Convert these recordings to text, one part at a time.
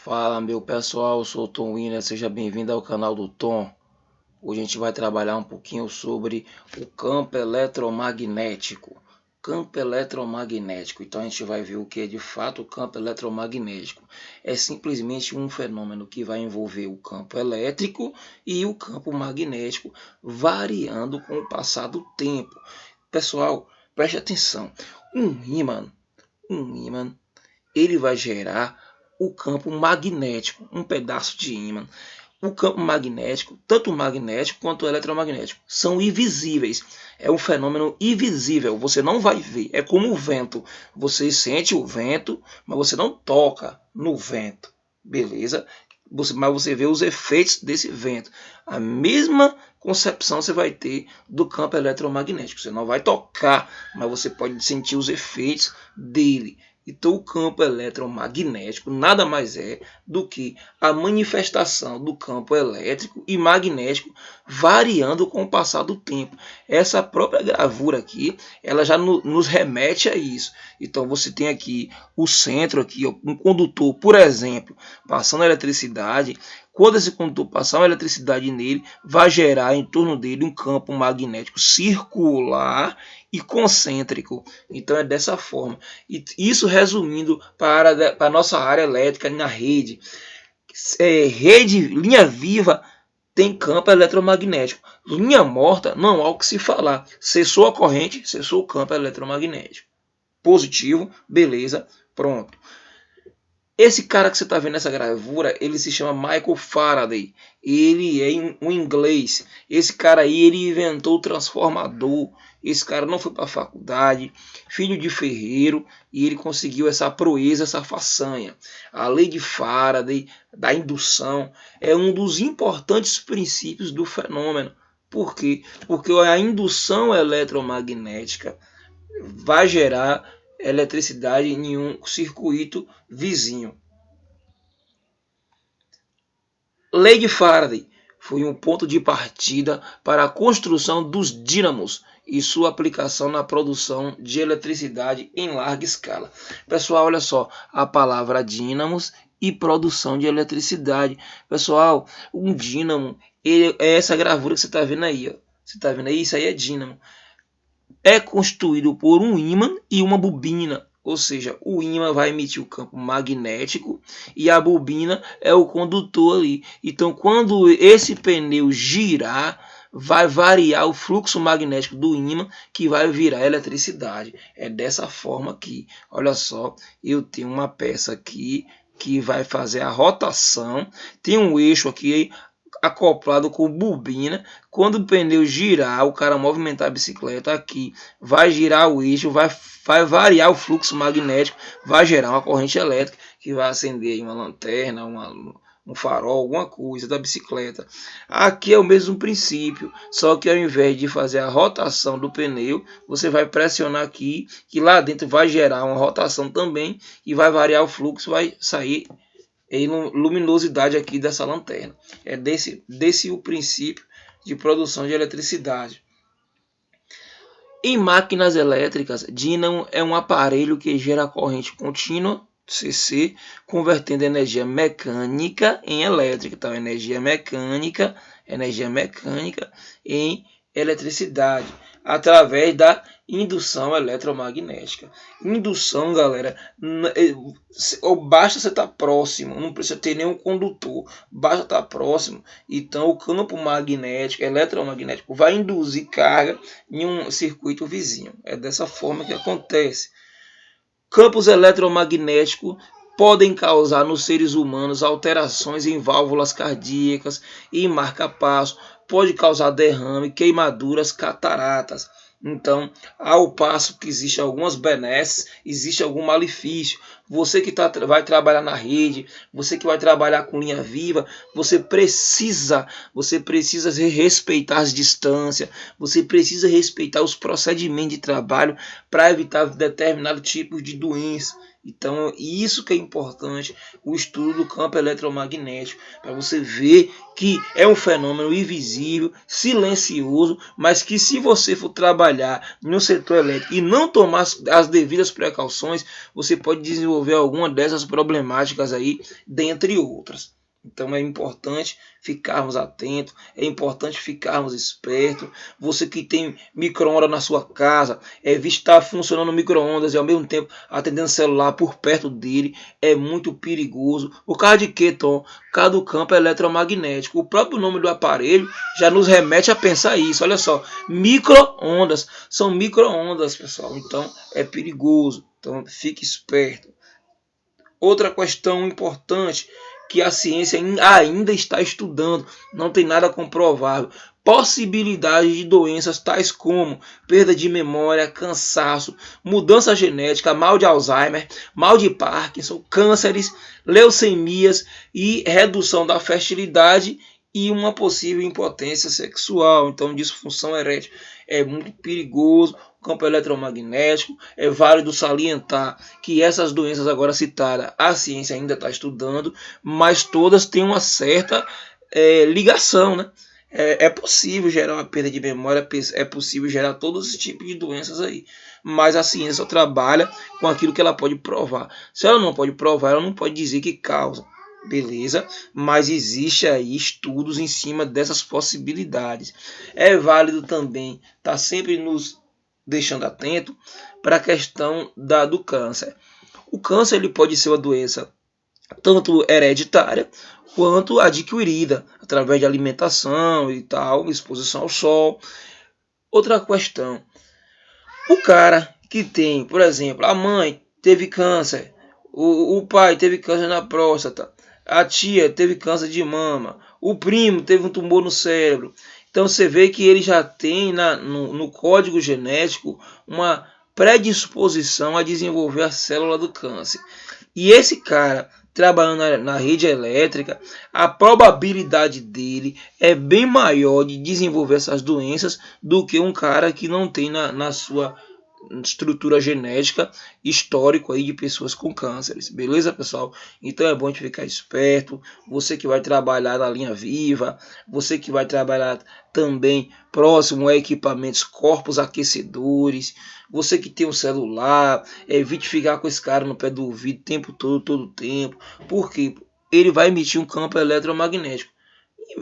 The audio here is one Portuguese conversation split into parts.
Fala meu pessoal, eu sou o Tom Winner, seja bem-vindo ao canal do Tom. Hoje a gente vai trabalhar um pouquinho sobre o campo eletromagnético. Campo eletromagnético, então a gente vai ver o que é de fato o campo eletromagnético. É simplesmente um fenômeno que vai envolver o campo elétrico e o campo magnético, variando com o passar do tempo. Pessoal, preste atenção, um ímã, ele vai gerar o campo magnético, um pedaço de ímã. O campo magnético, tanto o magnético quanto o eletromagnético, são invisíveis. É um fenômeno invisível, você não vai ver. É como o vento. Você sente o vento, mas você não toca no vento. Beleza? Mas você vê os efeitos desse vento. A mesma concepção você vai ter do campo eletromagnético. Você não vai tocar, mas você pode sentir os efeitos dele. Então, o campo eletromagnético nada mais é do que a manifestação do campo elétrico e magnético variando com o passar do tempo. Essa própria gravura aqui, ela já nos remete a isso. Então, você tem aqui o centro, aqui, um condutor, por exemplo, passando eletricidade. Quando esse condutor passar uma eletricidade nele, vai gerar em torno dele um campo magnético circular e concêntrico. Então é dessa forma. E isso resumindo para a nossa área elétrica na rede. Linha viva tem campo eletromagnético. Linha morta não há o que se falar. Cessou a corrente, cessou o campo eletromagnético. Positivo, beleza, pronto. Esse cara que você está vendo nessa gravura, ele se chama Michael Faraday. Ele é um inglês. Esse cara aí, ele inventou o transformador. Esse cara não foi para a faculdade, filho de ferreiro, e ele conseguiu essa proeza, essa façanha. A lei de Faraday, da indução, é um dos importantes princípios do fenômeno. Por quê? Porque a indução eletromagnética vai gerar eletricidade em um circuito vizinho. Lei de Faraday foi um ponto de partida para a construção dos dínamos e sua aplicação na produção de eletricidade em larga escala. Pessoal, olha só, a palavra dínamos e produção de eletricidade. Pessoal, um dínamo é essa gravura que você está vendo aí. Ó. Você está vendo aí? Isso aí é dínamo. É constituído por um ímã e uma bobina, ou seja, o ímã vai emitir o campo magnético e a bobina é o condutor ali. Então, quando esse pneu girar, vai variar o fluxo magnético do ímã, que vai virar eletricidade. É dessa forma aqui. Olha só, eu tenho uma peça aqui que vai fazer a rotação, tem um eixo aqui acoplado com bobina. Quando o pneu girar, o cara movimentar a bicicleta aqui, vai girar o eixo, vai variar o fluxo magnético, vai gerar uma corrente elétrica que vai acender uma lanterna, um farol, alguma coisa da bicicleta. Aqui é o mesmo princípio, só que ao invés de fazer a rotação do pneu, você vai pressionar aqui, que lá dentro vai gerar uma rotação também e vai variar o fluxo, vai sair e luminosidade aqui dessa lanterna. É desse o princípio de produção de eletricidade. Em máquinas elétricas, dínamo é um aparelho que gera corrente contínua, CC, convertendo energia mecânica em elétrica. Então, energia mecânica em eletricidade, através da indução eletromagnética. Indução, galera, basta você estar próximo, não precisa ter nenhum condutor, basta estar próximo. Então, o campo magnético, eletromagnético, vai induzir carga em um circuito vizinho. É dessa forma que acontece. Campos eletromagnéticos podem causar nos seres humanos alterações em válvulas cardíacas e em marca-passo, pode causar derrame, queimaduras, cataratas. Então, ao passo que existem algumas benesses, existe algum malefício. Você que vai trabalhar na rede, você que vai trabalhar com linha viva, você precisa respeitar as distâncias, você precisa respeitar os procedimentos de trabalho para evitar determinado tipo de doença. Então, isso que é importante, o estudo do campo eletromagnético, para você ver que é um fenômeno invisível, silencioso, mas que se você for trabalhar no setor elétrico e não tomar as devidas precauções, você pode desenvolver alguma dessas problemáticas aí, dentre outras. Então é importante ficarmos atentos, é importante ficarmos espertos. Você que tem micro-ondas na sua casa, evite estar funcionando micro-ondas e ao mesmo tempo atendendo celular por perto dele, é muito perigoso. Por causa de quê, Tom? Por causa do campo eletromagnético. O próprio nome do aparelho já nos remete a pensar isso. Olha só, micro-ondas, são micro-ondas, pessoal. Então é perigoso. Então fique esperto. Outra questão importante que a ciência ainda está estudando, não tem nada comprovável. Possibilidade de doenças tais como perda de memória, cansaço, mudança genética, mal de Alzheimer, mal de Parkinson, cânceres, leucemias e redução da fertilidade e uma possível impotência sexual. Então, disfunção erétil é muito perigoso. O campo eletromagnético, é válido salientar que essas doenças agora citadas, a ciência ainda está estudando, mas todas têm uma certa ligação, né? É possível gerar uma perda de memória, é possível gerar todos esses tipos de doenças aí, mas a ciência só trabalha com aquilo que ela pode provar. Se ela não pode provar, ela não pode dizer que causa. Beleza, mas existe aí estudos em cima dessas possibilidades. É válido também estar sempre nos deixando atento para a questão do câncer. O câncer ele pode ser uma doença tanto hereditária quanto adquirida através de alimentação e tal, exposição ao sol. Outra questão, o cara que tem, por exemplo, a mãe teve câncer, o pai teve câncer na próstata, a tia teve câncer de mama, o primo teve um tumor no cérebro. Então você vê que ele já tem no código genético uma predisposição a desenvolver a célula do câncer. E esse cara trabalhando na rede elétrica, a probabilidade dele é bem maior de desenvolver essas doenças do que um cara que não tem na sua estrutura genética histórico aí de pessoas com cânceres, beleza, pessoal? Então é bom a gente ficar esperto. Você que vai trabalhar na linha viva, você que vai trabalhar também próximo a equipamentos, corpos aquecedores, você que tem um celular, evite ficar com esse cara no pé do ouvido o tempo todo o tempo, porque ele vai emitir um campo eletromagnético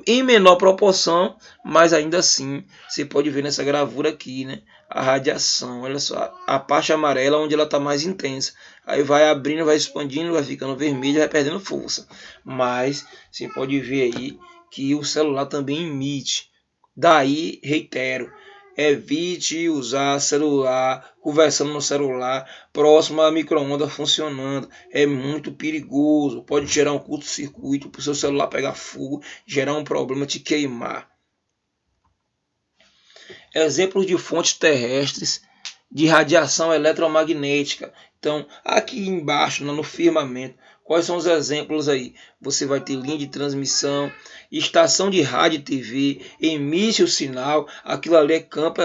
em menor proporção, mas ainda assim você pode ver nessa gravura aqui, né, a radiação. Olha só, a parte amarela onde ela está mais intensa, aí vai abrindo, vai expandindo, vai ficando vermelho, vai perdendo força, mas você pode ver aí que o celular também emite. Daí, reitero, evite usar celular, conversando no celular, próximo a micro-ondas funcionando. É muito perigoso. Pode gerar um curto-circuito para o seu celular pegar fogo, gerar um problema, te queimar. Exemplos de fontes terrestres de radiação eletromagnética. Então, aqui embaixo, no firmamento, quais são os exemplos aí? Você vai ter linha de transmissão, estação de rádio e TV, emite o sinal, aquilo ali é campo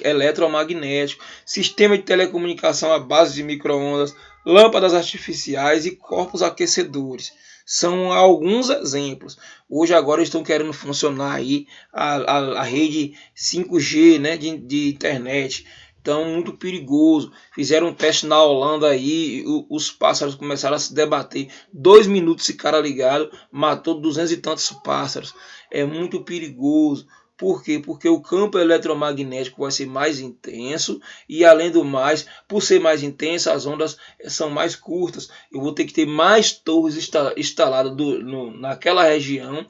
eletromagnético, sistema de telecomunicação à base de micro-ondas, lâmpadas artificiais e corpos aquecedores. São alguns exemplos. Hoje agora estão querendo funcionar aí a rede 5G, né, de internet. Então, muito perigoso. Fizeram um teste na Holanda aí, os pássaros começaram a se debater. 2 minutos esse cara ligado, matou 200 e tantos pássaros. É muito perigoso. Por quê? Porque o campo eletromagnético vai ser mais intenso e, além do mais, por ser mais intenso, as ondas são mais curtas. Eu vou ter que ter mais torres instaladas naquela região,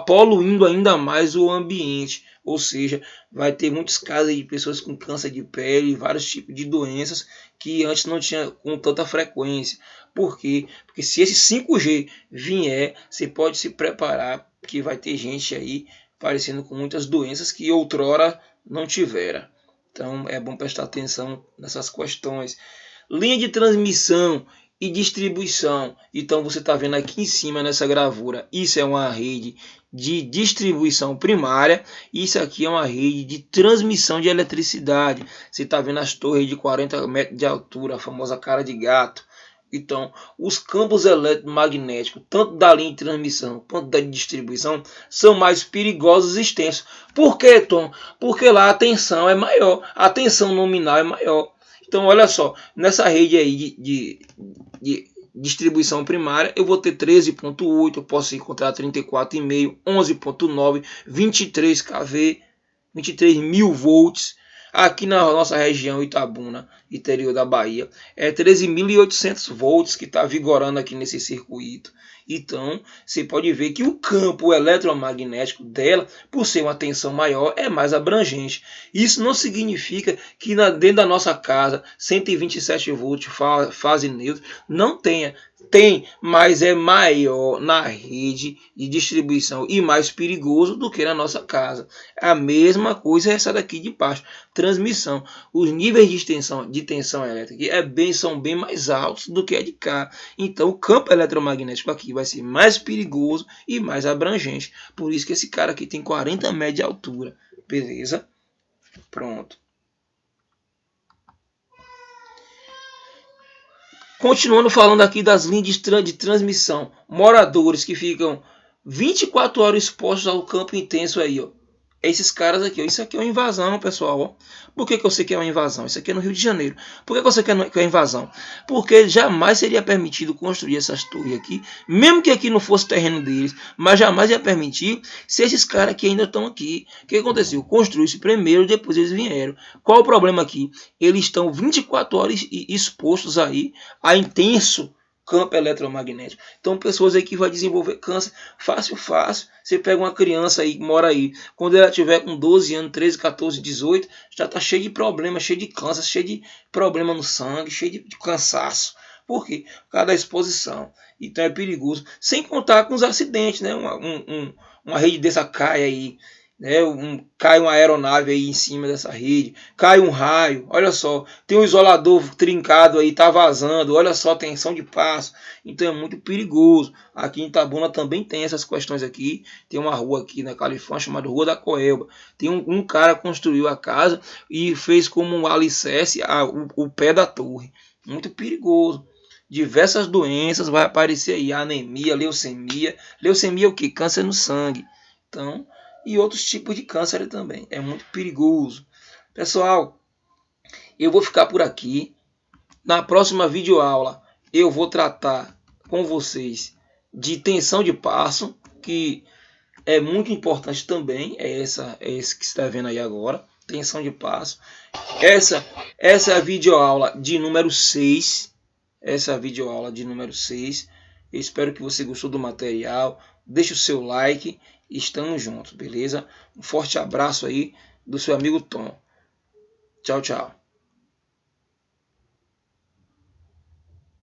poluindo ainda mais o ambiente. Ou seja, vai ter muitos casos de pessoas com câncer de pele e vários tipos de doenças que antes não tinha com tanta frequência. Por quê? Porque se esse 5G vier, você pode se preparar, que vai ter gente aí parecendo com muitas doenças que outrora não tivera. Então é bom prestar atenção nessas questões. Linha de transmissão e distribuição. Então você está vendo aqui em cima nessa gravura, isso é uma rede de distribuição primária, isso aqui é uma rede de transmissão de eletricidade. Você está vendo as torres de 40 metros de altura, a famosa cara de gato. Então, os campos eletromagnéticos, tanto da linha de transmissão quanto da distribuição, são mais perigosos e extensos. Por quê, Tom? Porque lá a tensão é maior, a tensão nominal é maior. Então, olha só, nessa rede aí de distribuição primária, eu vou ter 13.8, eu posso encontrar 34,5, 11.9, 23 kV, 23 mil volts. Aqui na nossa região Itabuna, interior da Bahia, é 13.800 volts que está vigorando aqui nesse circuito. Então, você pode ver que o campo eletromagnético dela, por ser uma tensão maior, é mais abrangente. Isso não significa que dentro da nossa casa, 127 volts, fase neutra, não tenha. Tem, mas é maior na rede de distribuição e mais perigoso do que na nossa casa. A mesma coisa é essa daqui de baixo. Transmissão. Os níveis de tensão elétrica são bem mais altos do que a de cá. Então o campo eletromagnético aqui vai ser mais perigoso e mais abrangente. Por isso que esse cara aqui tem 40 metros de altura. Beleza? Pronto. Continuando falando aqui das linhas de transmissão. Moradores que ficam 24 horas expostos ao campo intenso aí, ó. Esses caras aqui, ó. Isso aqui é uma invasão, pessoal, ó. Por que eu sei que é uma invasão? Isso aqui é no Rio de Janeiro. Por que eu sei que é invasão? Porque jamais seria permitido construir essas torres aqui, mesmo que aqui não fosse terreno deles, mas jamais ia permitir se esses caras aqui ainda estão aqui. O que aconteceu? Construiu-se primeiro, depois eles vieram. Qual o problema aqui? Eles estão 24 horas expostos aí a intenso campo eletromagnético. Então, pessoas aí que vai desenvolver câncer fácil. Você pega uma criança aí que mora aí, quando ela tiver com 12 anos, 13, 14, 18, já está cheio de problemas, cheio de câncer, cheio de problema no sangue, cheio de cansaço. Por quê? Por causa da exposição. Então é perigoso. Sem contar com os acidentes, né? Uma rede dessa cai aí, né? Cai uma aeronave aí em cima dessa rede, cai um raio, olha só, tem um isolador trincado aí, tá vazando, olha só, tensão de passo, então é muito perigoso. Aqui em Itabuna também tem essas questões aqui, tem uma rua aqui na Califórnia chamada Rua da Coelba, tem um cara construiu a casa e fez como um alicerce o pé da torre, muito perigoso. Diversas doenças vai aparecer aí, anemia, leucemia é o que? Câncer no sangue. Então, e outros tipos de câncer também. É muito perigoso. Pessoal, eu vou ficar por aqui. Na próxima videoaula eu vou tratar com vocês de tensão de passo, que é muito importante também. É esse que você está vendo aí agora. Tensão de passo. Essa é a videoaula de número 6. Essa é a videoaula de número 6. Eu espero que você gostou do material. Deixe o seu like. Estamos juntos, beleza? Um forte abraço aí do seu amigo Tom. Tchau, tchau.